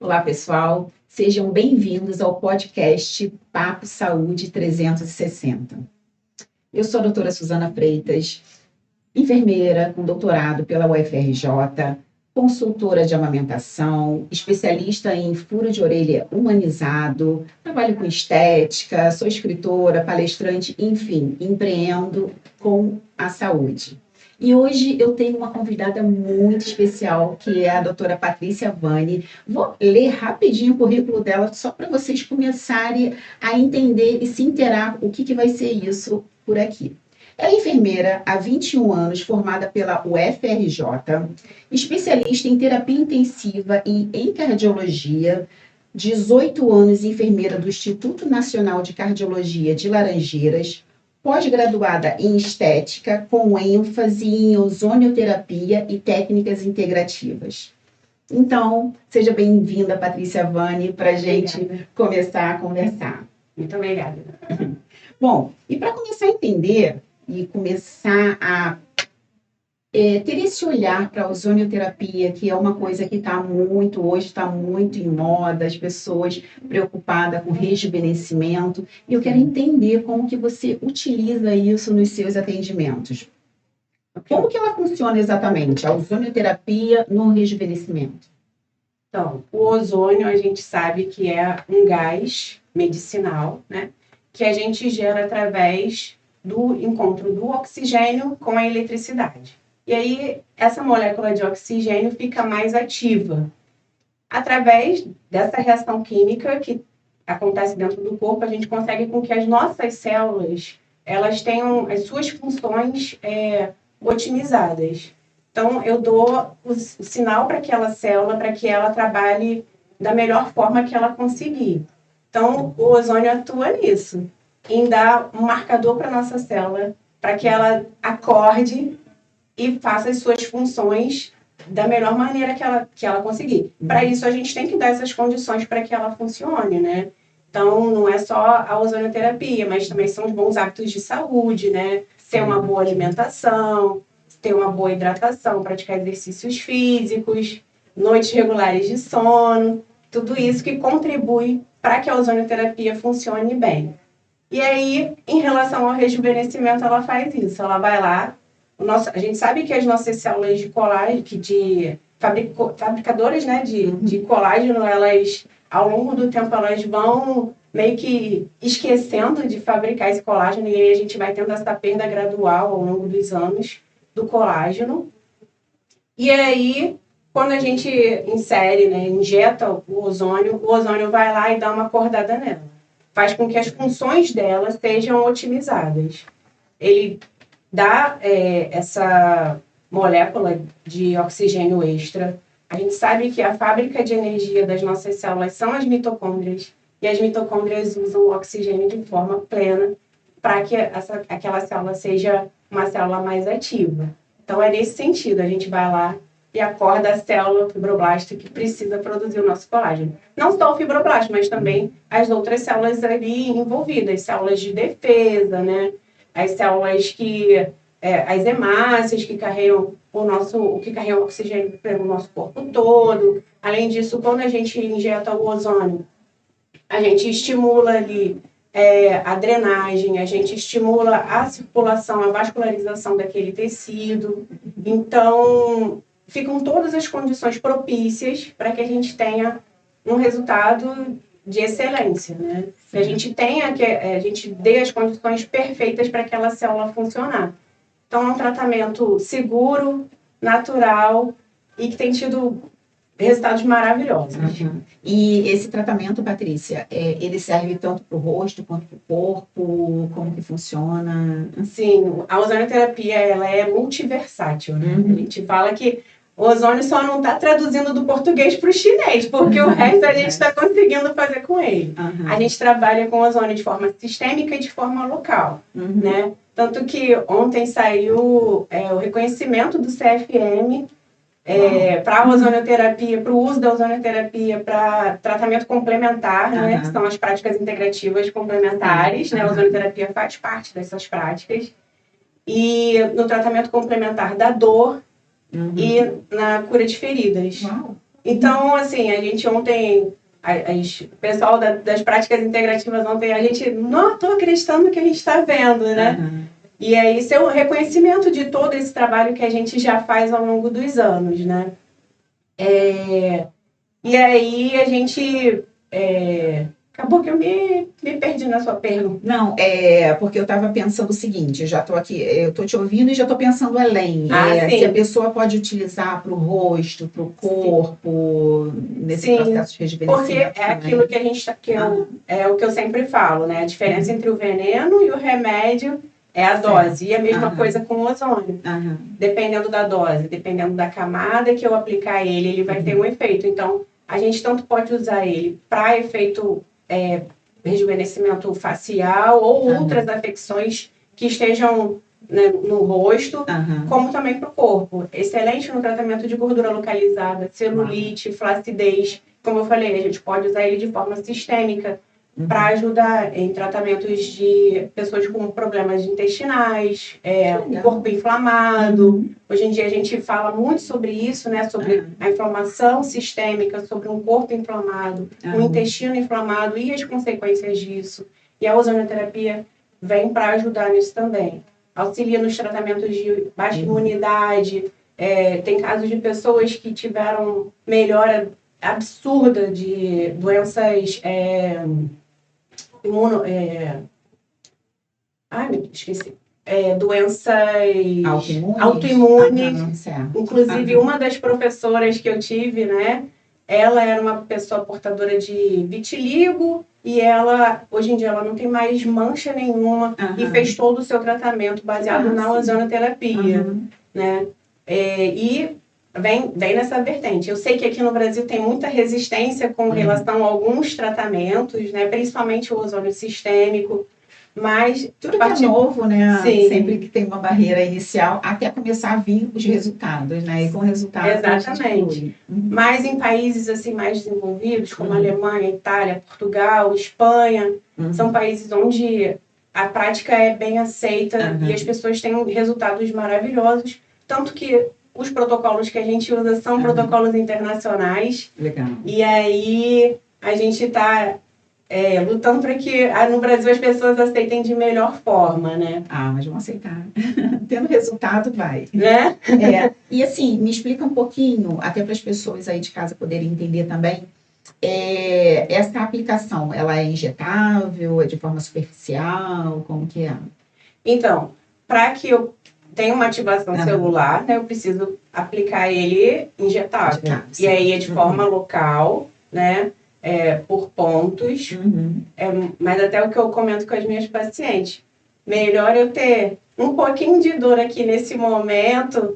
Olá, pessoal. Sejam bem-vindos ao podcast Papo Saúde 360. Eu sou a doutora Suzana Freitas, enfermeira com doutorado pela UFRJ, consultora de amamentação, especialista em furo de orelha humanizado, trabalho com estética, sou escritora, palestrante, enfim, empreendo com a saúde. E hoje eu tenho uma convidada muito especial, que é a doutora Patrícia Vani. Vou ler rapidinho o currículo dela, só para vocês começarem a entender e se inteirar o que vai ser isso por aqui. Ela é enfermeira há 21 anos, formada pela UFRJ, especialista em terapia intensiva e em cardiologia, 18 anos enfermeira do Instituto Nacional de Cardiologia de Laranjeiras, pós-graduada em estética, com ênfase em ozonioterapia e técnicas integrativas. Então, seja bem-vinda, Patrícia Vani, para a gente começar a conversar. Muito obrigada. Bom, e para começar a entender e começar a ter esse olhar para a ozonioterapia, que é uma coisa que está muito, hoje está muito em moda, as pessoas preocupadas com rejuvenescimento, e eu quero entender como que você utiliza isso nos seus atendimentos. Como que ela funciona exatamente, a ozonioterapia no rejuvenescimento? Então, o ozônio a gente sabe que é um gás medicinal, né? Que a gente gera através do encontro do oxigênio com a eletricidade. E aí, essa molécula de oxigênio fica mais ativa. Através dessa reação química que acontece dentro do corpo, a gente consegue com que as nossas células, elas tenham as suas funções otimizadas. Então, eu dou o sinal para aquela célula, para que ela trabalhe da melhor forma que ela conseguir. Então, o ozônio atua nisso, em dar um marcador para a nossa célula, para que ela acorde e faça as suas funções da melhor maneira que ela conseguir. Para isso, a gente tem que dar essas condições para que ela funcione, né? Então, não é só a ozonioterapia, mas também são os bons hábitos de saúde, né? Ter uma boa alimentação, ter uma boa hidratação, praticar exercícios físicos, noites regulares de sono, tudo isso que contribui para que a ozonioterapia funcione bem. E aí, em relação ao rejuvenescimento, ela faz isso, ela vai lá, a gente sabe que as nossas células de colágeno, fabricadoras, né, de colágeno, elas, ao longo do tempo, elas vão meio que esquecendo de fabricar esse colágeno, e aí a gente vai tendo essa perda gradual ao longo dos anos do colágeno. E aí, quando a gente insere, né, injeta o ozônio vai lá e dá uma acordada nela. Faz com que as funções dela sejam otimizadas. Ele dá essa molécula de oxigênio extra. A gente sabe que a fábrica de energia das nossas células são as mitocôndrias, e as mitocôndrias usam o oxigênio de forma plena para que aquela célula seja uma célula mais ativa. Então, é nesse sentido, a gente vai lá e acorda a célula fibroblástico que precisa produzir o nosso colágeno. Não só o fibroblasto, mas também as outras células ali envolvidas, células de defesa, né? As células as hemácias que carregam que carregam o oxigênio pelo nosso corpo todo. Além disso, quando a gente injeta o ozônio, a gente estimula ali a drenagem, a gente estimula a circulação, a vascularização daquele tecido. Então, ficam todas as condições propícias para que a gente tenha um resultado de excelência, né? Que a gente a gente dê as condições perfeitas para aquela célula funcionar. Então, é um tratamento seguro, natural e que tem tido resultados maravilhosos. Uhum. E esse tratamento, Patrícia, ele serve tanto para o rosto quanto para o corpo? Como que funciona? Sim, a ozonioterapia ela é multiversátil, né? Uhum. A gente fala que o ozônio só não está traduzindo do português para o chinês, porque o resto a gente está conseguindo fazer com ele. Uhum. A gente trabalha com ozônio de forma sistêmica e de forma local, né? Tanto que ontem saiu o reconhecimento do CFM para a ozonioterapia, para o uso da ozonioterapia para tratamento complementar, né? Que são as práticas integrativas complementares, né? A ozonioterapia faz parte dessas práticas. E no tratamento complementar da dor e na cura de feridas. Uau. Então, assim, a gente ontem, o pessoal das práticas integrativas ontem, a gente não estou acreditando no que a gente está vendo, né? Uhum. E aí, isso é um reconhecimento de todo esse trabalho que a gente já faz ao longo dos anos, né? E aí, a gente... acabou que eu me perdi na sua pergunta. Não, porque eu estava pensando o seguinte, eu já estou aqui, eu estou te ouvindo e já estou pensando além. Ah, sim. Se a pessoa pode utilizar para o rosto, para o corpo, nesse Sim, processo de rejuvenescimento porque é também. aquilo que a gente é o que eu sempre falo, né? A diferença entre o veneno e o remédio é a dose. E a mesma coisa com o ozônio. Aham. Dependendo da dose, dependendo da camada que eu aplicar ele vai ter um efeito. Então, a gente tanto pode usar ele para efeito rejuvenescimento facial ou outras afecções que estejam, né, no rosto, como também para o corpo. Excelente no tratamento de gordura localizada, celulite, flacidez. Como eu falei, a gente pode usar ele de forma sistêmica para ajudar em tratamentos de pessoas com problemas intestinais, um corpo inflamado. Hoje em dia a gente fala muito sobre isso, né? Sobre a inflamação sistêmica, sobre um corpo inflamado, um intestino inflamado e as consequências disso. E a ozonioterapia vem para ajudar nisso também. Auxilia nos tratamentos de baixa imunidade. Tem casos de pessoas que tiveram melhora absurda de doenças esqueci. Doenças autoimunes. Inclusive, uma das professoras que eu tive, né? Ela era uma pessoa portadora de vitiligo e ela, hoje em dia, ela não tem mais mancha nenhuma e fez todo o seu tratamento baseado na ozonioterapia, né? E vem nessa vertente. Eu sei que aqui no Brasil tem muita resistência com relação a alguns tratamentos, né? Principalmente o ozônio sistêmico, mas tudo que é novo, né? Sim. Sempre que tem uma barreira inicial, até começar a vir os resultados, né? E com resultados. Exatamente. Mas em países assim mais desenvolvidos, como Alemanha, Itália, Portugal, Espanha, são países onde a prática é bem aceita e as pessoas têm resultados maravilhosos, tanto que os protocolos que a gente usa são protocolos internacionais. Legal. E aí a gente está lutando para que no Brasil as pessoas aceitem de melhor forma, né? Mas vão aceitar. Tendo resultado, vai. Né? E assim, me explica um pouquinho, até para as pessoas aí de casa poderem entender também, essa aplicação, ela é injetável, é de forma superficial, como que é? Então, para que eu tenha uma ativação celular, né, eu preciso aplicar ele injetável. E aí é de forma local, né? Por pontos, mas até o que eu comento com as minhas pacientes, melhor eu ter um pouquinho de dor aqui nesse momento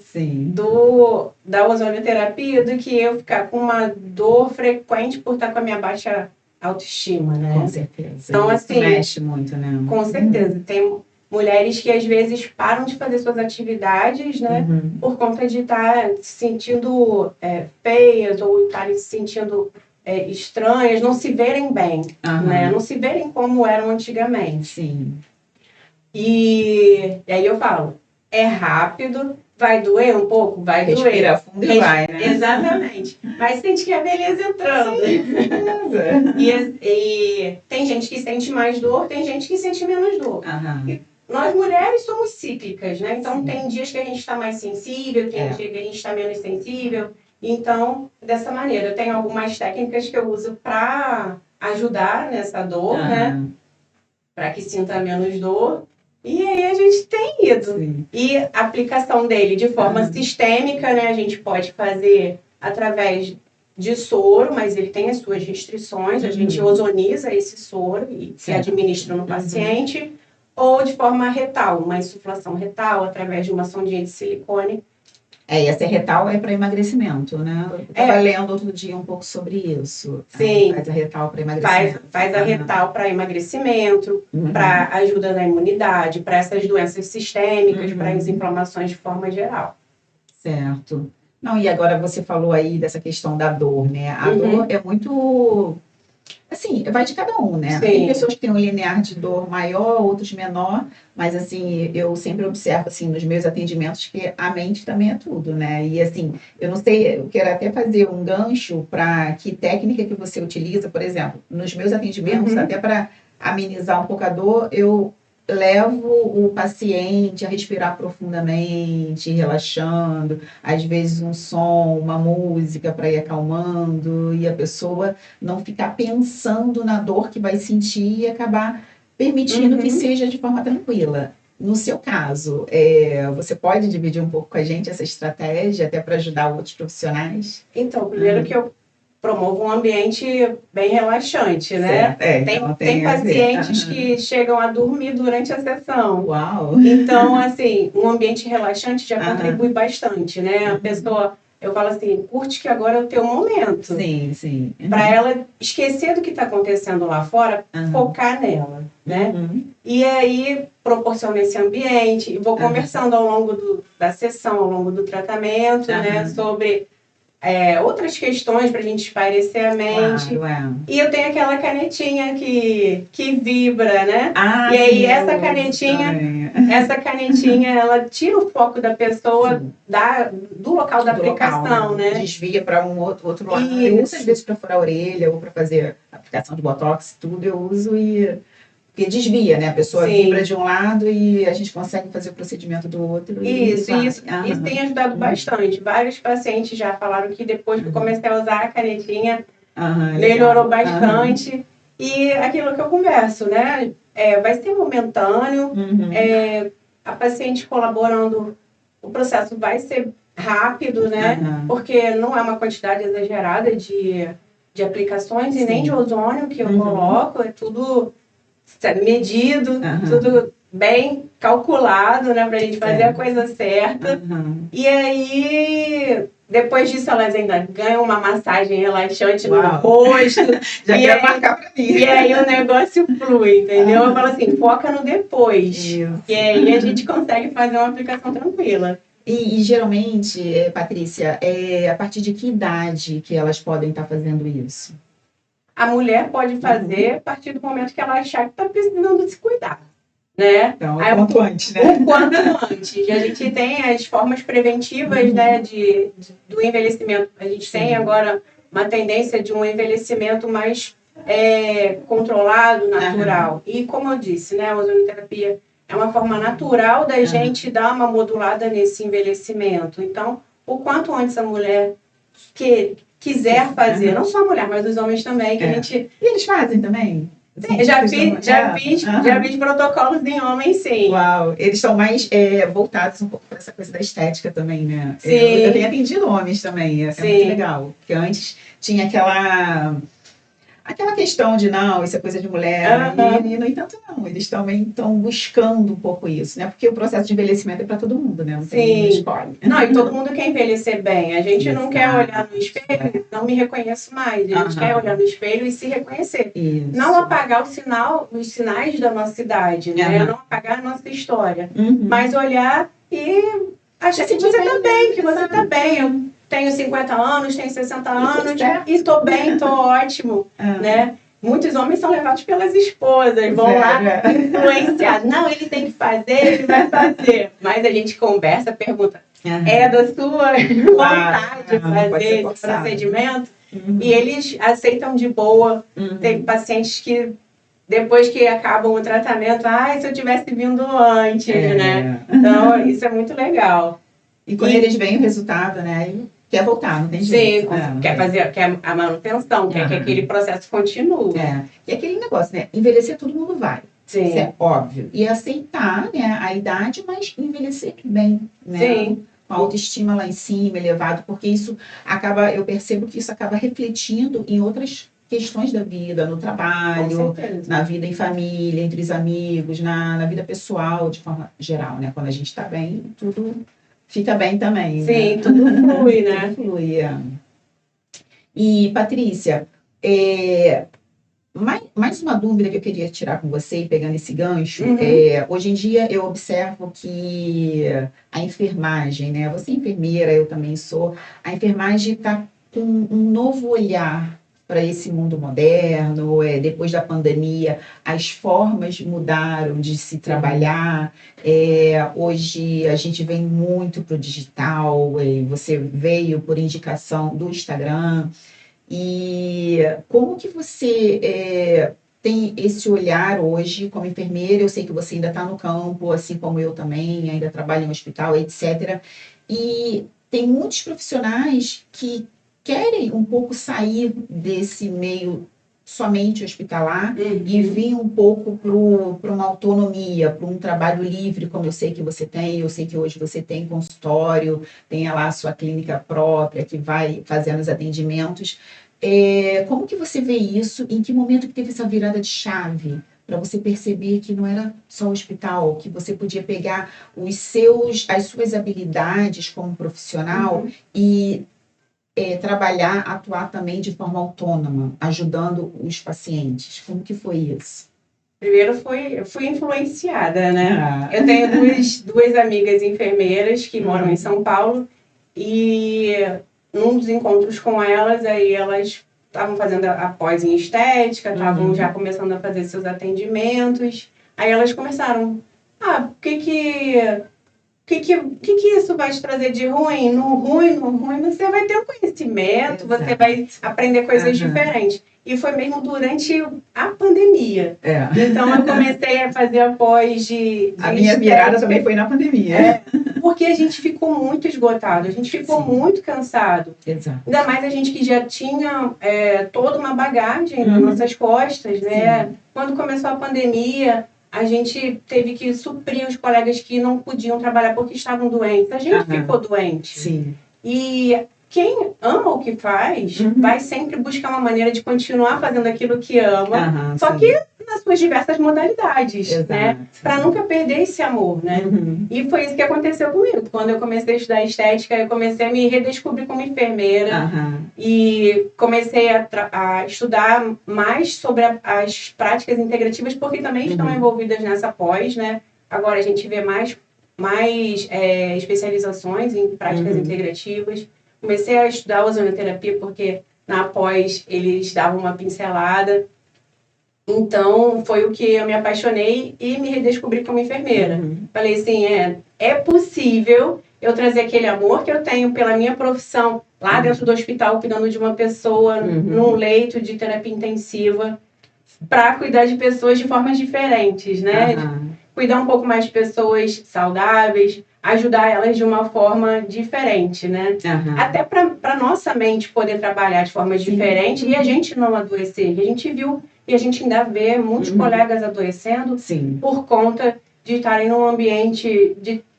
da ozonioterapia do que eu ficar com uma dor frequente por estar com a minha baixa autoestima, né? Com certeza. Então, assim, mexe muito, né? Com certeza. Tem mulheres que às vezes param de fazer suas atividades, né? Por conta de estar se sentindo feias ou estarem se sentindo estranhas, não se verem bem, né? Não se verem como eram antigamente. Sim. E aí eu falo, é rápido, vai doer um pouco? Vai doer. Respira fundo e vai, né? Exatamente. Mas sente que a beleza entrando. E tem gente que sente mais dor, tem gente que sente menos dor. E nós mulheres somos cíclicas, né? Então tem dias que a gente está mais sensível, tem dia que a gente está menos sensível. Então, dessa maneira, eu tenho algumas técnicas que eu uso para ajudar nessa dor, né? Para que sinta menos dor. E aí a gente tem ido. Sim. E a aplicação dele de forma sistêmica, né? A gente pode fazer através de soro, mas ele tem as suas restrições. A gente ozoniza esse soro e se administra no paciente. Ou de forma retal, uma insuflação retal através de uma sondinha de silicone. Essa retal é para emagrecimento, né? Eu estava lendo outro dia um pouco sobre isso. Sim. Faz a retal para emagrecimento. Faz a retal para emagrecimento, para ajuda na imunidade, para essas doenças sistêmicas, para as inflamações de forma geral. Certo. Não, e agora você falou aí dessa questão da dor, né? A dor é muito Assim, vai de cada um, né? Sim. Tem pessoas que têm um linear de dor maior, outros menor, mas assim, eu sempre observo assim nos meus atendimentos que a mente também é tudo, né? E assim, eu não sei, eu quero até fazer um gancho para que técnica que você utiliza, por exemplo, nos meus atendimentos, até para amenizar um pouco a dor, eu levo o paciente a respirar profundamente, relaxando, às vezes um som, uma música para ir acalmando, e a pessoa não ficar pensando na dor que vai sentir e acabar permitindo que seja de forma tranquila. No seu caso, você pode dividir um pouco com a gente essa estratégia, até para ajudar outros profissionais? Então, primeiro que eu promovo um ambiente bem relaxante, né? Então tem pacientes que chegam a dormir durante a sessão. Uau! Então, assim, um ambiente relaxante já contribui bastante, né? A pessoa, eu falo assim, curte que agora é o teu momento. Sim, sim. Para ela esquecer do que está acontecendo lá fora, focar nela, né? E aí, proporciona esse ambiente, e vou conversando ao longo da sessão, ao longo do tratamento, né? Sobre outras questões para a gente espairecer a mente. Claro. E eu tenho aquela canetinha que vibra, né? Ah, e aí sim, essa canetinha, ela tira o foco da pessoa do local da aplicação, né? Desvia para um outro lado. Isso. Eu uso às vezes para furar a orelha ou para fazer aplicação de botox, tudo eu uso porque desvia, né? A pessoa vibra de um lado e a gente consegue fazer o procedimento do outro. Isso tem ajudado bastante. Vários pacientes já falaram que depois que eu comecei a usar a canetinha, melhorou bastante. E aquilo que eu converso, né? Vai ser momentâneo, a paciente colaborando, o processo vai ser rápido, né? Porque não é uma quantidade exagerada de aplicações e nem de ozônio que eu coloco, é tudo medido, tudo bem calculado, né, pra gente fazer a coisa certa. E aí, depois disso, elas ainda ganham uma massagem relaxante no rosto. Já quero marcar pra mim. E aí o negócio flui, entendeu? Eu falo assim, foca no depois. Isso. E aí a gente consegue fazer uma aplicação tranquila. E geralmente, Patrícia, a partir de que idade que elas podem estar fazendo isso? A mulher pode fazer a partir do momento que ela achar que está precisando se cuidar, né? Então, o quanto antes, né? O quanto antes. A gente tem as formas preventivas, né, do envelhecimento. A gente tem agora uma tendência de um envelhecimento mais controlado, natural. E como eu disse, né, a ozonoterapia é uma forma natural da gente dar uma modulada nesse envelhecimento. Então, o quanto antes a mulher quiser fazer, não só a mulher, mas os homens também, que a gente... E eles fazem também? Sim, já fiz protocolos em homens, sim. Uau, eles são mais voltados um pouco para essa coisa da estética também, né? Sim. Eu tenho atendido homens também, é muito legal. Porque antes tinha aquela questão de não, isso é coisa de mulher, e no entanto não, eles também estão buscando um pouco isso, né? Porque o processo de envelhecimento é para todo mundo, né? Não tem escolhe. Não, e todo mundo quer envelhecer bem. A gente não quer olhar no espelho, não me reconheço mais. A gente quer olhar no espelho e se reconhecer. Isso. Não apagar os sinais da nossa idade, né? Não apagar a nossa história. Mas olhar e achar que você está bem, que você está bem. Eu tenho 50 anos, tenho 60 anos e estou bem, estou ótimo, né? Muitos homens são levados pelas esposas, vão lá influenciar. Não, ele tem que fazer, ele vai fazer. Mas a gente conversa, pergunta, é da sua vontade fazer esse procedimento? E eles aceitam de boa. Tem pacientes que, depois que acabam o tratamento, se eu tivesse vindo antes, né? Então, isso é muito legal. E quando eles veem o resultado, né? Quer voltar, não tem jeito. Sim, quer a manutenção, quer que aquele processo continue. E aquele negócio, né? Envelhecer todo mundo vai. Sim. Isso é óbvio. E aceitar, né, a idade, mas envelhecer bem, né? Sim. Com a autoestima lá em cima, elevado, porque isso eu percebo que isso acaba refletindo em outras questões da vida, no trabalho, na vida em família, entre os amigos, na vida pessoal, de forma geral, né? Quando a gente está bem, tudo fica bem também. Sim, né? Tudo flui, né? Tudo flui. E, Patrícia, mais uma dúvida que eu queria tirar com você, pegando esse gancho. Hoje em dia eu observo que a enfermagem, né? Você é enfermeira, eu também sou. A enfermagem está com um novo olhar para esse mundo moderno, depois da pandemia, as formas mudaram de se trabalhar. Hoje a gente vem muito para o digital, você veio por indicação do Instagram. E como que você tem esse olhar hoje como enfermeira? Eu sei que você ainda está no campo, assim como eu também, ainda trabalho em hospital, etc. E tem muitos profissionais que querem um pouco sair desse meio somente hospitalar e vir um pouco para uma autonomia, para um trabalho livre, como eu sei que você tem. Eu sei que hoje você tem consultório, tem lá a sua clínica própria, que vai fazendo os atendimentos. Como que você vê isso? Em que momento que teve essa virada de chave? Para você perceber que não era só hospital, que você podia pegar as suas habilidades como profissional e trabalhar, atuar também de forma autônoma, ajudando os pacientes. Como que foi isso? Primeiro fui influenciada, né? Eu tenho duas amigas enfermeiras que moram em São Paulo e num dos encontros com elas, aí elas estavam fazendo a pós em estética, estavam já começando a fazer seus atendimentos. Aí elas começaram, o que isso vai te trazer de ruim? No ruim, você vai ter um conhecimento, você vai aprender coisas diferentes. E foi mesmo durante a pandemia. Então, eu comecei a fazer a pós de a minha virada também foi na pandemia. Porque a gente ficou muito esgotado, a gente ficou muito cansado. Exato. Ainda mais a gente que já tinha toda uma bagagem nas nossas costas, né? Quando começou a pandemia, a gente teve que suprir os colegas que não podiam trabalhar porque estavam doentes. A gente ficou doente. Sim. E quem ama o que faz, vai sempre buscar uma maneira de continuar fazendo aquilo que ama, só que nas suas diversas modalidades, né? Para nunca perder esse amor, né? E foi isso que aconteceu comigo. Quando eu comecei a estudar estética, eu comecei a me redescobrir como enfermeira e comecei a estudar mais sobre as práticas integrativas, porque também estão envolvidas nessa pós, né? Agora a gente vê mais especializações em práticas integrativas. Comecei a estudar ozonoterapia porque na pós eles davam uma pincelada. Então, foi o que eu me apaixonei e me redescobri como enfermeira. Falei assim, é possível eu trazer aquele amor que eu tenho pela minha profissão lá dentro do hospital, cuidando de uma pessoa num leito de terapia intensiva, para cuidar de pessoas de formas diferentes, né? Cuidar um pouco mais de pessoas saudáveis, ajudar elas de uma forma diferente, né? Até para nossa mente poder trabalhar de forma diferente e a gente não adoecer. E a gente viu e a gente ainda vê muitos colegas adoecendo por conta de estarem num ambiente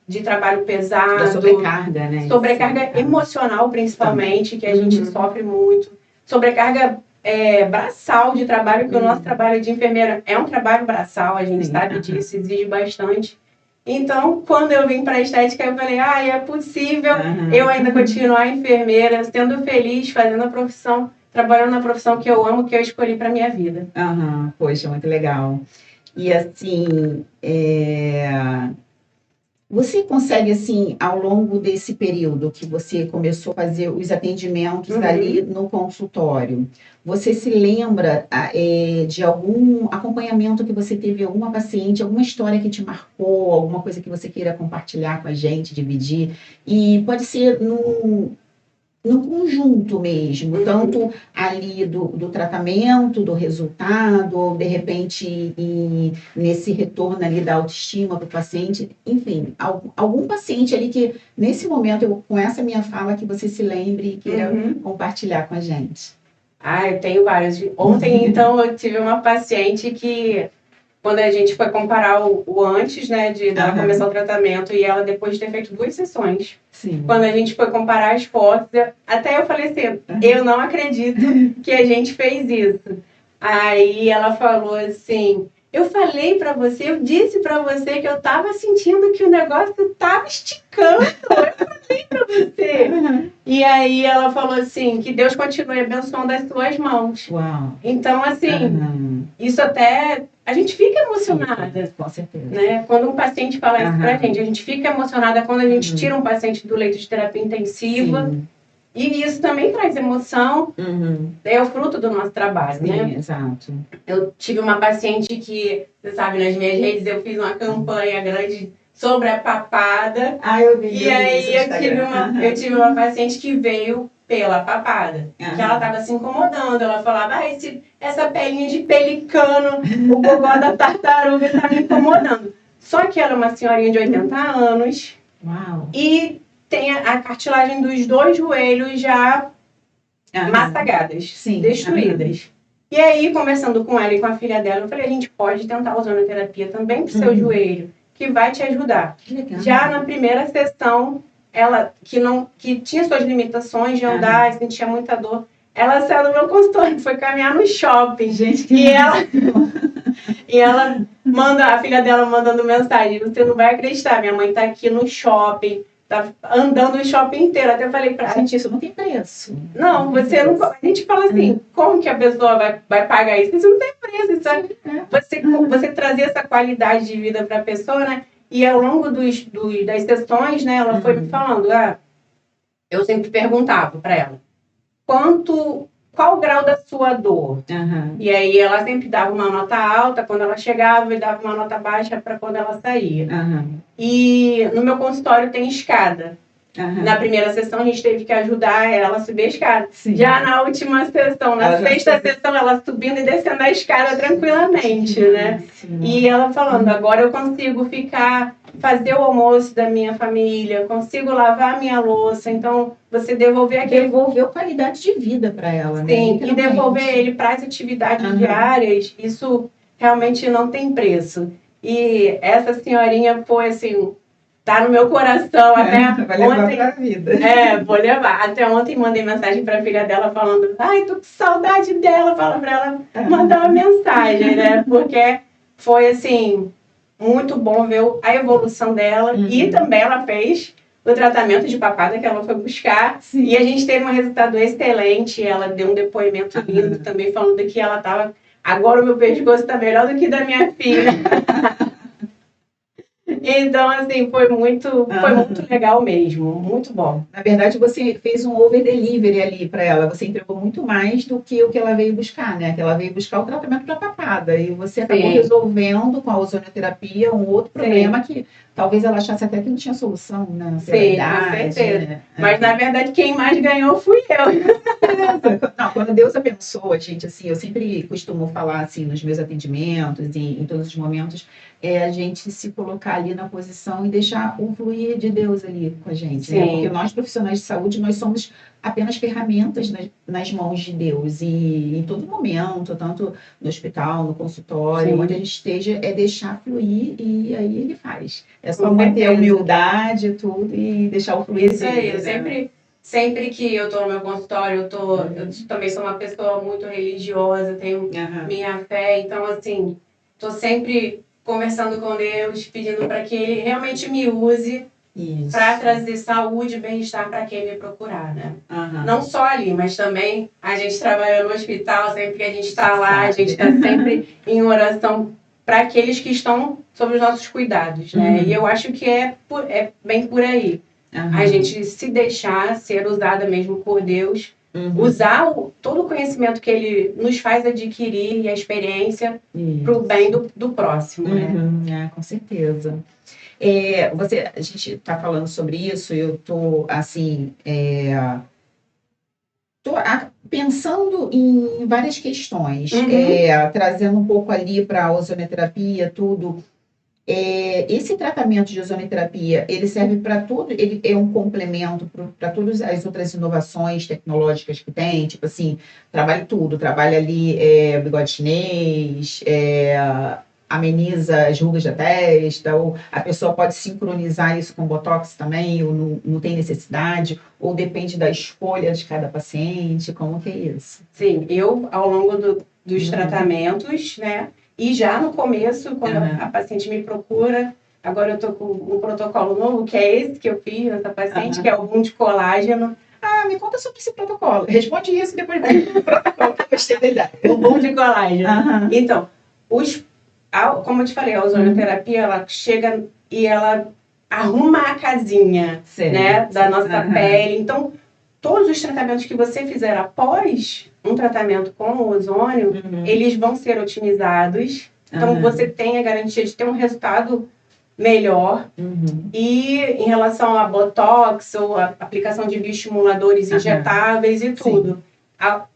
de trabalho pesado. Da sobrecarga, né? Sobrecarga emocional, principalmente, que a gente sofre muito. Sobrecarga braçal de trabalho, que o nosso trabalho de enfermeira é um trabalho braçal, a gente sabe disso, exige bastante. Então, quando eu vim para a estética, eu falei, é possível eu ainda continuar enfermeira, sendo feliz, fazendo a profissão, trabalhando na profissão que eu amo, que eu escolhi para minha vida. Poxa, muito legal. E assim, você consegue, assim, ao longo desse período que você começou a fazer os atendimentos ali no consultório, você se lembra de algum acompanhamento que você teve, alguma paciente, alguma história que te marcou, alguma coisa que você queira compartilhar com a gente, dividir? E pode ser no conjunto mesmo, tanto ali do tratamento, do resultado, ou de repente nesse retorno ali da autoestima para o paciente, enfim, algum paciente ali que nesse momento, com essa minha fala, que você se lembre e queira compartilhar com a gente. Eu tenho várias. Ontem, então, eu tive uma paciente que, quando a gente foi comparar o antes, né, dela começar o tratamento e ela depois de ter feito 2 sessões, quando a gente foi comparar as fotos, até eu falei assim, eu não acredito que a gente fez isso. Aí ela falou assim, eu falei pra você, eu disse pra você que eu tava sentindo que o negócio tava esticando, eu falei pra você. E aí ela falou assim, que Deus continue abençoando as suas mãos. Uau. Então, assim, isso até... A gente fica emocionada. Com certeza. Né? Quando um paciente fala isso pra gente, a gente fica emocionada quando a gente tira um paciente do leito de terapia intensiva E isso também traz emoção, é o fruto do nosso trabalho, Sim, né? Exato. Eu tive uma paciente que, você sabe, nas minhas redes eu fiz uma campanha grande sobre a papada. Eu vi. E aí eu tive uma paciente que veio pela papada. Que ela estava se incomodando. Ela falava, essa pelinha de pelicano, o gogó da tartaruga está me incomodando. Só que ela é uma senhorinha de 80 anos. Uau. E tem a cartilagem dos 2 joelhos já massagadas, Sim. destruídas. E aí, conversando com ela e com a filha dela, eu falei, a gente pode tentar a ozonoterapia também pro seu joelho, que vai te ajudar. Que legal. Já na primeira sessão, ela que tinha suas limitações de andar e sentia muita dor, ela saiu do meu consultório, foi caminhar no shopping. Gente, que e ela a filha dela mandando mensagem, você não vai acreditar, minha mãe tá aqui no shopping, tá andando o shopping inteiro. Até falei pra ela, gente, isso não tem preço. Não, você não. A gente fala assim, como que a pessoa vai pagar isso? Isso não tem preço, sabe? Você trazer essa qualidade de vida para a pessoa, né? E ao longo das sessões, né, ela foi me falando, eu sempre perguntava para ela, qual o grau da sua dor? E aí ela sempre dava uma nota alta quando ela chegava e dava uma nota baixa para quando ela saía. E no meu consultório tem escada. Na primeira sessão, a gente teve que ajudar ela a subir a escada. Sim. Já na última sessão, na sexta sessão, ela subindo e descendo a escada tranquilamente, né? Sim. E ela falando, agora eu consigo fazer o almoço da minha família, consigo lavar a minha louça. Então, você devolveu qualidade de vida para ela, né? Sim, e devolver ele para as atividades diárias, isso realmente não tem preço. E essa senhorinha foi assim... Tá no meu coração até vai levar ontem. Pra vida. Vou levar. Até ontem mandei mensagem pra filha dela falando, tô com saudade dela. Fala pra ela mandar uma mensagem, né? Porque foi assim, muito bom ver a evolução dela. E também ela fez o tratamento de papada que ela foi buscar. Sim. E a gente teve um resultado excelente. Ela deu um depoimento lindo também, falando que ela tava. Agora o meu pescoço tá melhor do que da minha filha. Então, assim, foi muito legal mesmo, muito bom. Na verdade, você fez um over-delivery ali para ela, você entregou muito mais do que o que ela veio buscar, né? Que ela veio buscar o tratamento para papada, e você acabou resolvendo com a ozonoterapia um outro problema que talvez ela achasse até que não tinha solução, né? Sim, idade, com certeza. Né? Mas, na verdade, quem mais ganhou fui eu. Não, quando Deus abençoa, gente, assim, eu sempre costumo falar, assim, nos meus atendimentos e em todos os momentos, a gente se colocar ali na posição e deixar o fluir de Deus ali com a gente, né? Porque nós, profissionais de saúde, nós somos apenas ferramentas nas mãos de Deus, e em todo momento, tanto no hospital, no consultório, onde a gente esteja, é deixar fluir, e aí ele faz. É só manter a humildade e tudo e deixar o fluir. Isso aí, eu sempre que eu tô no meu consultório, eu também sou uma pessoa muito religiosa, tenho minha fé, então assim, tô sempre conversando com Deus, pedindo para que Ele realmente me use para trazer saúde e bem-estar para quem me procurar, né? Não só ali, mas também a gente trabalha no hospital, sempre que a gente está lá, a gente está sempre em oração para aqueles que estão sob os nossos cuidados, né? E eu acho que é bem por aí. A gente se deixar ser usada mesmo por Deus, usar todo o conhecimento que Ele nos faz adquirir e a experiência para o bem do próximo, né? Com certeza. A gente está falando sobre isso, eu estou assim, pensando em várias questões, trazendo um pouco ali para a ozonoterapia, tudo. Esse tratamento de ozonoterapia, ele serve para tudo, ele é um complemento para todas as outras inovações tecnológicas que tem, tipo assim, trabalha ali bigode chinês, ameniza as rugas da testa, ou a pessoa pode sincronizar isso com botox também, ou não tem necessidade, ou depende da escolha de cada paciente, como que é isso? Sim, eu, ao longo dos tratamentos, né, e já no começo, quando a paciente me procura, agora eu estou com um protocolo novo, que é esse que eu fiz nessa paciente, que é o boom de colágeno. Me conta sobre esse protocolo. Responde isso e depois vai pro protocolo, que eu gostei da ideia. O boom de colágeno. Então, como eu te falei, a ozonoterapia, ela chega e ela arruma a casinha, né, da nossa pele. Então, todos os tratamentos que você fizer após um tratamento com o ozônio, eles vão ser otimizados. Então, você tem a garantia de ter um resultado melhor. E em relação a botox ou a aplicação de bioestimuladores injetáveis e tudo,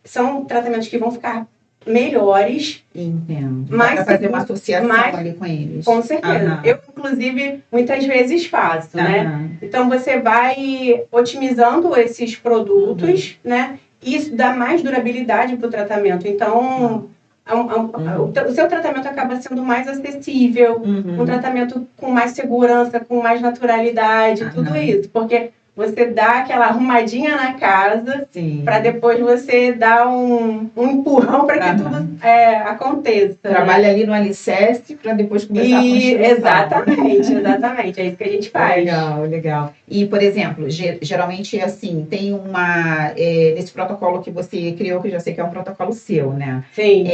são tratamentos que vão ficar melhores. Entendo. Mas fazer uma associação ali com eles. Com certeza. Eu, inclusive, muitas vezes faço, né? Então, você vai otimizando esses produtos, né? E isso dá mais durabilidade para o tratamento. Então, o seu tratamento acaba sendo mais acessível, um tratamento com mais segurança, com mais naturalidade, tudo isso. Porque você dá aquela arrumadinha na casa para depois você dar um empurrão para que tudo aconteça. Trabalha ali no alicerce para depois começar a construção. Exatamente. É isso que a gente faz. Legal. E, por exemplo, geralmente, assim, tem nesse protocolo que você criou, que eu já sei que é um protocolo seu, né? Sim.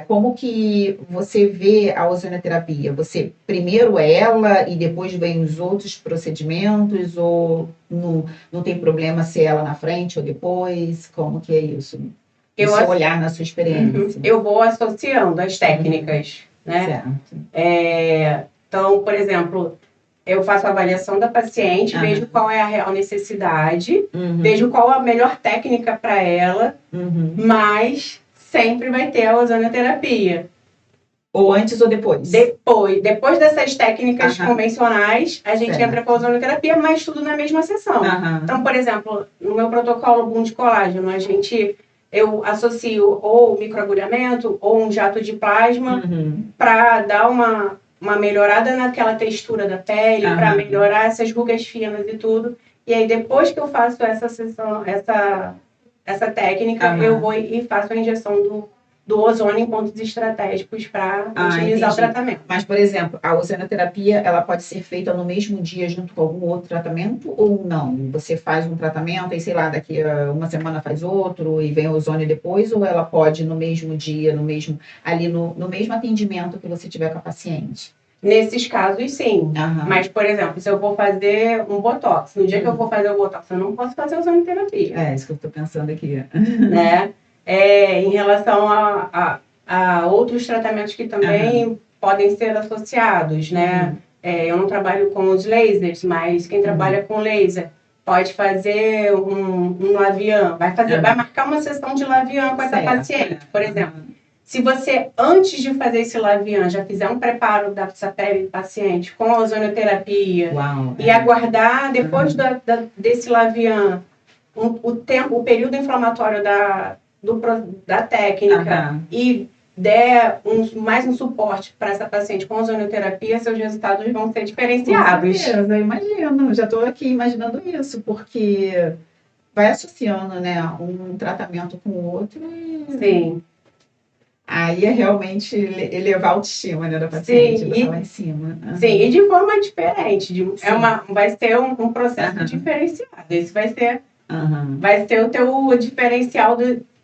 Como que você vê a ozonioterapia? Você primeiro ela e depois vem os outros procedimentos? Ou não tem problema se ela na frente ou depois? Como que é isso? O seu olhar na sua experiência. Eu vou associando as técnicas, né? Certo. Então, por exemplo, eu faço a avaliação da paciente, vejo qual é a real necessidade, vejo qual a melhor técnica para ela, mas sempre vai ter a ozonioterapia. Ou antes ou depois? Depois dessas técnicas convencionais, a gente entra com a ozonioterapia, mas tudo na mesma sessão. Então, por exemplo, no meu protocolo Boom de colágeno, eu associo ou microagulhamento ou um jato de plasma para dar uma melhorada naquela textura da pele, para melhorar essas rugas finas e tudo. E aí, depois que eu faço essa sessão, essa técnica, eu vou e faço a injeção do ozônio em pontos estratégicos para otimizar o tratamento. Mas, por exemplo, a ozonioterapia, ela pode ser feita no mesmo dia junto com algum outro tratamento ou não? Você faz um tratamento e, sei lá, daqui a uma semana faz outro e vem o ozônio depois, ou ela pode no mesmo dia, no mesmo atendimento que você tiver com a paciente? Nesses casos, sim. Mas, por exemplo, se eu vou fazer um botox, no dia que eu vou fazer o botox, eu não posso fazer ozonioterapia. É isso que eu estou pensando aqui. Né? Em relação a outros tratamentos que também podem ser associados, né? Eu não trabalho com os lasers, mas quem trabalha com laser pode fazer um Lavian, vai marcar uma sessão de Lavian com essa paciente, por exemplo. Se você, antes de fazer esse Lavian, já fizer um preparo dessa pele do paciente com a ozonioterapia e aguardar, depois desse Lavian, o período inflamatório da técnica e der mais um suporte para essa paciente com ozonioterapia, seus resultados vão ser diferenciados. Com certeza, eu imagino. Já estou aqui imaginando isso, porque vai associando, né, um tratamento com o outro e... Sim. Aí é realmente elevar a autoestima, né, da paciente, botar lá em cima. Sim, e de forma diferente. Vai ser um processo diferenciado. Esse vai ser o teu diferencial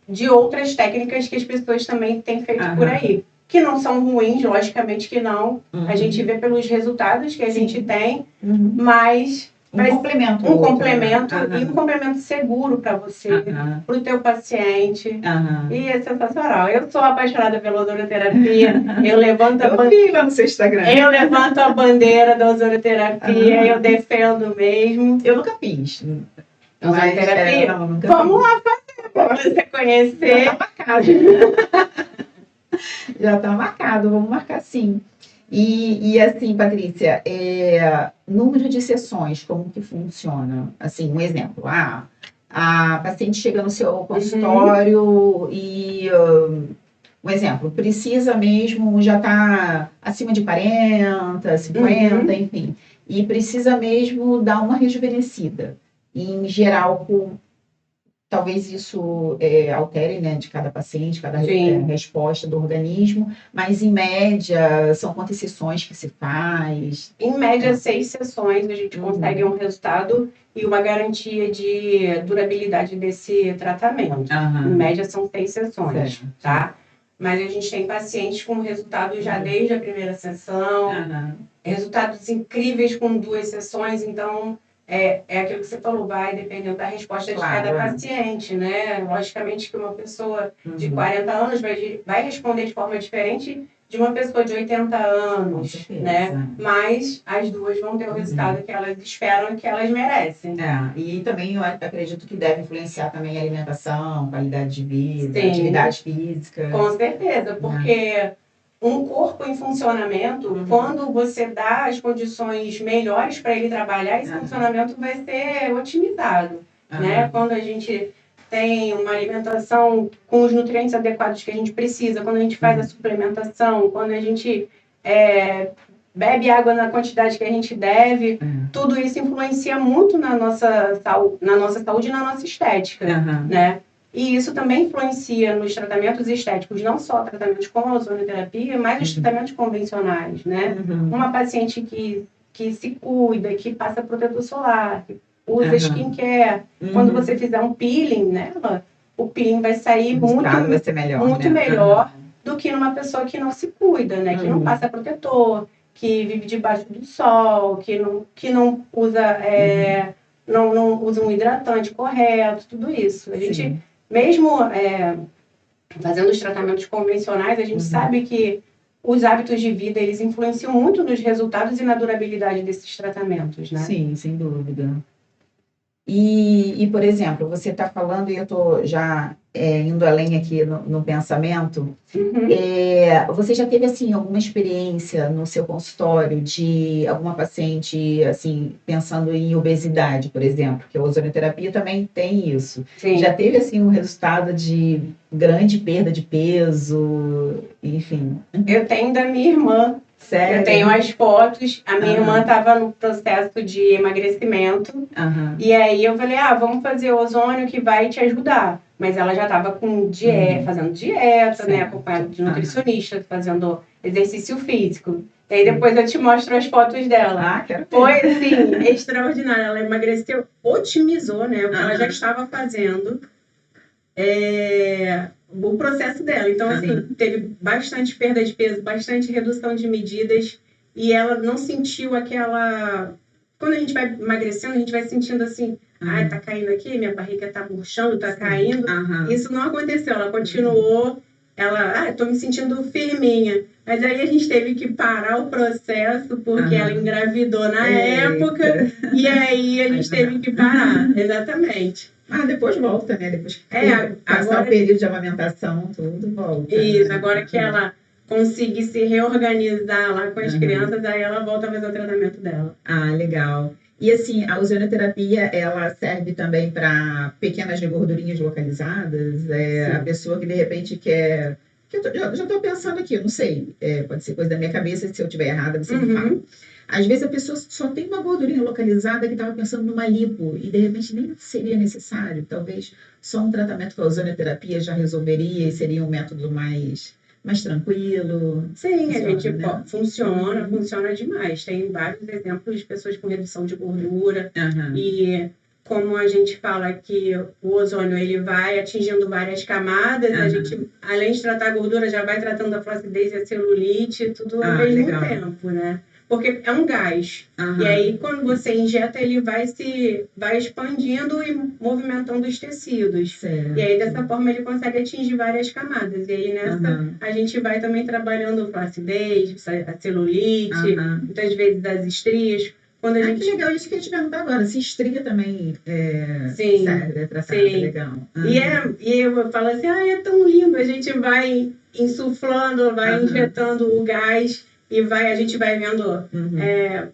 de outras técnicas que as pessoas também têm feito por aí. Que não são ruins, logicamente que não. A gente vê pelos resultados que a gente tem, mas... Um complemento. Um complemento seguro para você, para o teu paciente. E é sensacional. Eu sou apaixonada pela ozonioterapia. Eu vi lá no seu Instagram. Eu levanto a bandeira da ozonioterapia, eu defendo mesmo. Eu nunca fiz. Ozonioterapia? Vamos lá fazer, para você conhecer. Já está marcado. Já está marcado, vamos marcar sim. E assim, Patrícia, número de sessões, como que funciona? Assim, um exemplo, a paciente chega no seu consultório e, um exemplo, precisa mesmo, já está acima de 40, 50, enfim, e precisa mesmo dar uma rejuvenescida. Em geral, talvez isso altere, né, de cada paciente, cada resposta do organismo, mas em média, são quantas sessões que se faz? Em média, 6 sessões a gente consegue um resultado e uma garantia de durabilidade desse tratamento. Em média, são 6 sessões, tá? Mas a gente tem pacientes com resultados já desde a primeira sessão, resultados incríveis com 2 sessões, então... é aquilo que você falou, vai dependendo da resposta de cada paciente, né? Logicamente que uma pessoa de 40 anos vai responder de forma diferente de uma pessoa de 80 anos, né? Mas as duas vão ter o resultado que elas esperam e que elas merecem. E também eu acredito que deve influenciar também a alimentação, qualidade de vida, atividade física. Com certeza, porque um corpo em funcionamento, quando você dá as condições melhores para ele trabalhar, esse funcionamento vai ser otimizado, né? Quando a gente tem uma alimentação com os nutrientes adequados que a gente precisa, quando a gente faz a suplementação, quando a gente bebe água na quantidade que a gente deve, tudo isso influencia muito na nossa saúde e na nossa estética, né? E isso também influencia nos tratamentos estéticos, não só tratamentos com a ozonioterapia, mas os tratamentos convencionais, né? Uma paciente que se cuida, que passa protetor solar, que usa skincare, quando você fizer um peeling nela, o peeling vai sair vai ser melhor, muito melhor do que numa pessoa que não se cuida, né? Que não passa protetor, que vive debaixo do sol, que não usa não usa um hidratante correto, tudo isso. A gente, mesmo fazendo os tratamentos convencionais, a gente sabe que os hábitos de vida, eles influenciam muito nos resultados e na durabilidade desses tratamentos, né? Sim, sem dúvida. E por exemplo, você está falando, e eu estou já indo além aqui no pensamento, você já teve, assim, alguma experiência no seu consultório de alguma paciente, assim, pensando em obesidade, por exemplo, que a ozonioterapia também tem isso. Sim. Já teve, assim, um resultado de grande perda de peso, enfim? Eu tenho da minha irmã. Sério? Eu tenho as fotos. A minha irmã estava no processo de emagrecimento. E aí eu falei, vamos fazer ozônio que vai te ajudar. Mas ela já estava com fazendo dieta, né? Acompanhada de nutricionista, fazendo exercício físico. E aí depois eu te mostro as fotos dela. Quero ver. Foi, assim, extraordinário. Ela emagreceu, otimizou, né? O que ela já estava fazendo. O processo dela. Então, assim, teve bastante perda de peso, bastante redução de medidas, e ela não sentiu aquela... Quando a gente vai emagrecendo, a gente vai sentindo assim, tá caindo aqui, minha barriga tá murchando, tá caindo. Isso não aconteceu, ela continuou, tô me sentindo firminha. Mas aí a gente teve que parar o processo, porque ela engravidou na época, e aí a gente teve que parar, exatamente. Depois volta, né? Depois que passar agora, o período de amamentação, tudo volta. Isso, né? Agora que ela conseguir se reorganizar lá com as crianças, aí ela volta a fazer o tratamento dela. Legal. E assim, a ozonioterapia, ela serve também para pequenas gordurinhas localizadas? A pessoa que de repente quer... Eu já estou pensando aqui, eu não sei, pode ser coisa da minha cabeça, se eu estiver errada, você me fala. Às vezes a pessoa só tem uma gordurinha localizada que estava pensando numa lipo e de repente nem seria necessário. Talvez só um tratamento com a ozonioterapia já resolveria e seria um método mais tranquilo. Sim, a gente funciona demais. Tem vários exemplos de pessoas com redução de gordura e como a gente fala que o ozônio ele vai atingindo várias camadas, a gente, além de tratar a gordura, já vai tratando a flacidez e a celulite, tudo ao mesmo tempo, né? Porque é um gás. E aí, quando você injeta, ele vai expandindo e movimentando os tecidos. Certo. E aí, dessa forma, ele consegue atingir várias camadas. E aí, nessa, a gente vai também trabalhando flacidez, a celulite, muitas vezes as estrias. Quando a gente... Que legal, isso que eu ia te perguntar agora. Se estria também serve, tratada, legal. E eu falo assim, é tão lindo. A gente vai insuflando, vai injetando o gás e a gente vai vendo,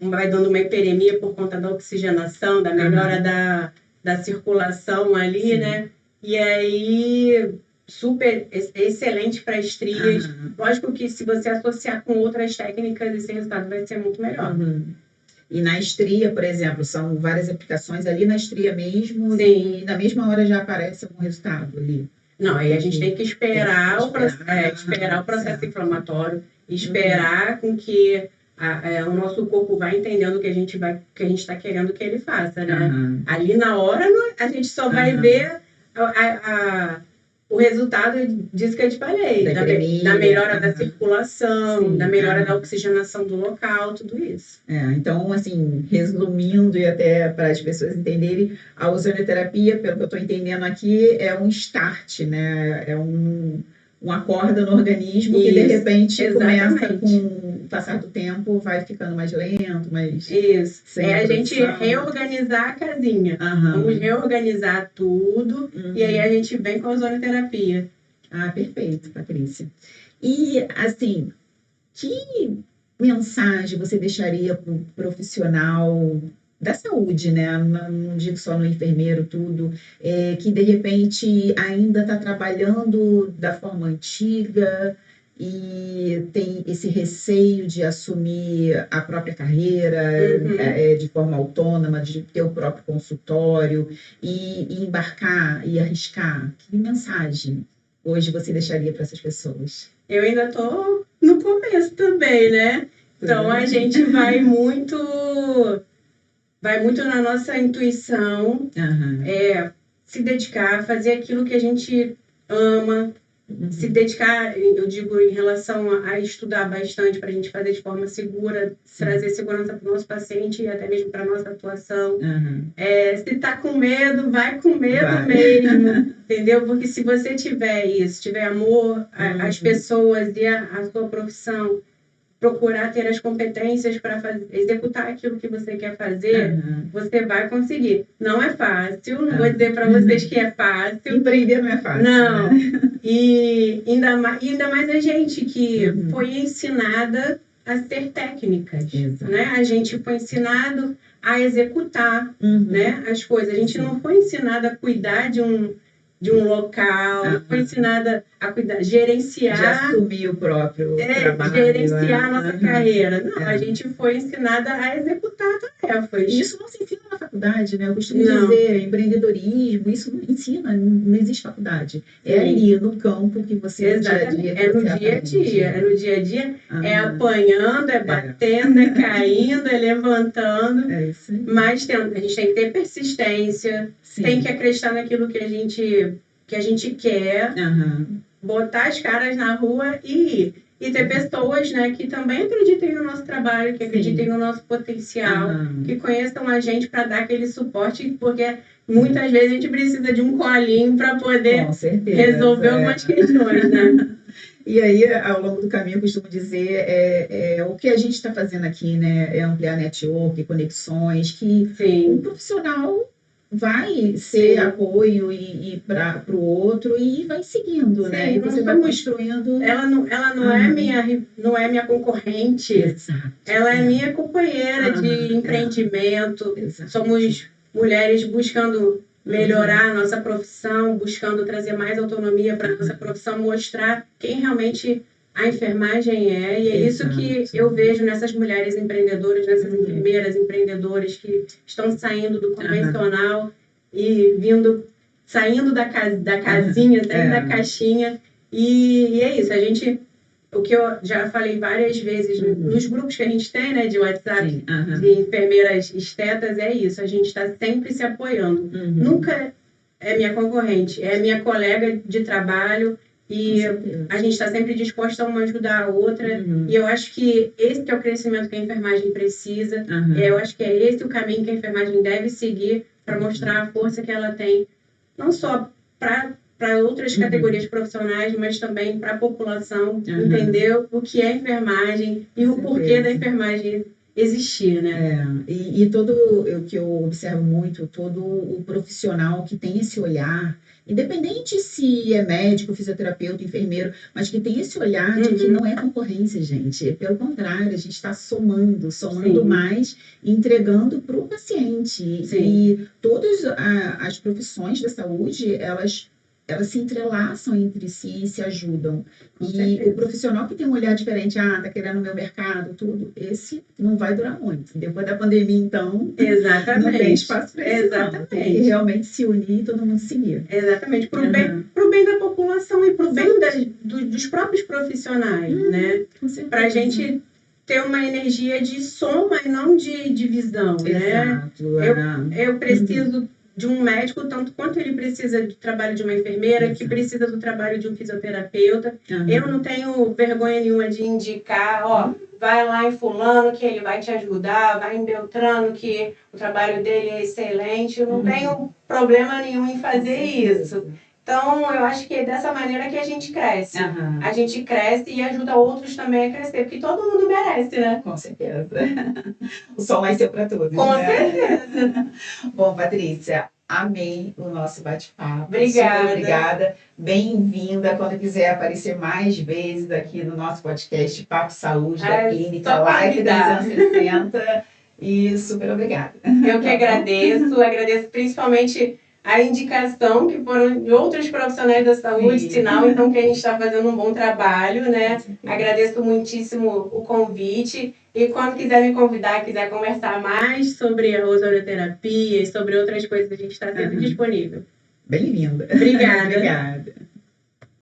vai dando uma hiperemia por conta da oxigenação, da melhora da circulação ali, né? E aí, super excelente para estrias. Lógico que se você associar com outras técnicas, esse resultado vai ser muito melhor. E na estria, por exemplo, são várias aplicações ali na estria mesmo. Sim. E na mesma hora já aparece algum resultado ali. Não, aí a gente tem que esperar o processo inflamatório, esperar com que o nosso corpo vá entendendo o que a gente está querendo que ele faça, né? Ali na hora a gente só vai ver o resultado disso que eu te falei, da melhora da circulação, da melhora da oxigenação do local, tudo isso. Então, assim, resumindo e até para as pessoas entenderem, a ozonioterapia, pelo que eu estou entendendo aqui, é um start, né? É um acorda no organismo que, de repente, exatamente. Começa com o passar do tempo, vai ficando mais lento, mais... Isso. É a gente reorganizar a casinha. Vamos reorganizar tudo e aí a gente vem com a ozonioterapia. Perfeito, Patrícia. E, assim, que mensagem você deixaria para o profissional da saúde, né? Não digo só no enfermeiro, tudo, que de repente ainda está trabalhando da forma antiga e tem esse receio de assumir a própria carreira de forma autônoma, de ter o próprio consultório e embarcar e arriscar. Que mensagem hoje você deixaria para essas pessoas? Eu ainda estou no começo também, né? Então a gente vai muito na nossa intuição, se dedicar, fazer aquilo que a gente ama, se dedicar, eu digo, em relação a estudar bastante para a gente fazer de forma segura, trazer segurança para o nosso paciente e até mesmo para a nossa atuação. Se está com medo, vai com medo mesmo, entendeu? Porque se você tiver isso, tiver amor às pessoas e à sua profissão, procurar ter as competências para executar aquilo que você quer fazer, você vai conseguir. Não é fácil, não vou dizer para vocês que é fácil. Empreender não é fácil. Não. Né? E ainda mais a gente que foi ensinada a ser técnicas. Né? A gente foi ensinado a executar né, as coisas. A gente não foi ensinada a cuidar de um local, foi ensinada a cuidar, gerenciar... De assumir o próprio trabalho. Gerenciar a nossa carreira. Não, a gente foi ensinada a executar tarefas. Isso não se ensina na faculdade, né? Eu costumo dizer, empreendedorismo, isso não ensina, não existe faculdade. É ali, no campo que você... Exatamente. É no dia a dia. É apanhando, é batendo, é caindo, é levantando. É isso aí. Mas a gente tem que ter persistência, tem que acreditar naquilo que a gente quer, botar as caras na rua e ter pessoas, né, que também acreditem no nosso trabalho, que acreditem no nosso potencial, que conheçam a gente para dar aquele suporte, porque muitas vezes a gente precisa de um colinho para poder resolver algumas questões, né? E aí, ao longo do caminho, eu costumo dizer, o que a gente está fazendo aqui, né, é ampliar network, conexões, que um profissional vai ser apoio e para o outro e vai seguindo, né? E você vai construindo. Ela não é minha concorrente. Exato. Ela é minha companheira de empreendimento. Somos mulheres buscando melhorar a nossa profissão, buscando trazer mais autonomia para a nossa profissão, mostrar quem realmente a enfermagem é. E é isso que eu vejo nessas mulheres empreendedoras, nessas enfermeiras empreendedoras que estão saindo do convencional e saindo da casinha, saindo da caixinha. E é isso, o que eu já falei várias vezes nos grupos que a gente tem, né, de WhatsApp, de enfermeiras estetas, é isso, a gente está sempre se apoiando. Nunca é minha concorrente, é minha colega de trabalho e a gente está sempre disposta a uma ajudar a outra. E eu acho que esse que é o crescimento que a enfermagem precisa, eu acho que é esse o caminho que a enfermagem deve seguir para mostrar a força que ela tem, não só para outras categorias profissionais, mas também para a população entender o que é enfermagem e o porquê da enfermagem existir, né? E todo o que eu observo muito, todo o profissional que tem esse olhar, independente se é médico, fisioterapeuta, enfermeiro, mas que tem esse olhar de que não é concorrência, gente. Pelo contrário, a gente está somando mais, entregando para o paciente. E todas as profissões da saúde, elas se entrelaçam entre si e se ajudam. E o profissional que tem um olhar diferente, tá querendo o meu mercado, tudo, esse não vai durar muito. Depois da pandemia, então, não tem espaço para isso, não. Tem que realmente se unir e todo mundo seguir. Exatamente. Para o bem da população e para o bem dos próprios profissionais, né? Para a gente ter uma energia de soma e não de divisão, né? Eu preciso de um médico, tanto quanto ele precisa do trabalho de uma enfermeira, que precisa do trabalho de um fisioterapeuta. Eu não tenho vergonha nenhuma de indicar, ó, vai lá em fulano que ele vai te ajudar, vai em Beltrano que o trabalho dele é excelente. Eu não tenho problema nenhum em fazer isso. Então, eu acho que é dessa maneira que a gente cresce. A gente cresce e ajuda outros também a crescer, porque todo mundo merece, né? Com certeza. O sol nasceu para todos, Com né? certeza. Bom, Patrícia, amei o nosso bate-papo. Obrigada. Super obrigada. Bem-vinda. Quando quiser aparecer mais vezes aqui no nosso podcast Papo Saúde, da Clínica Life 360. E super obrigada. Eu que agradeço principalmente a indicação que foram de outros profissionais da saúde, sinal então que a gente está fazendo um bom trabalho, né? Agradeço muitíssimo o convite e quando quiser me convidar, quiser conversar mais sobre a ozonioterapia e sobre outras coisas, a gente está sempre disponível. Bem-vinda. Obrigada. Obrigada.